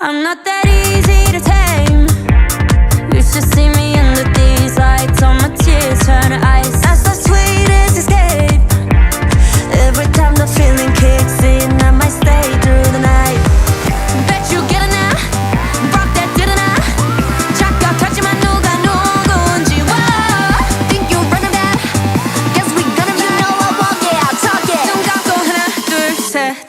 I'm not that easy to tame. You should see me under these lights. All my tears turn to ice. That's the sweetest escape. Every time the feeling kicks in, I might stay through the night. Bet you get it now. Rock that didn't I? 착각하지만 누가 누군지. Whoa. Think you're running bad? Guess we gonna be. You know I walk it, I'll talk it. 눈 감고 하나 둘 셋.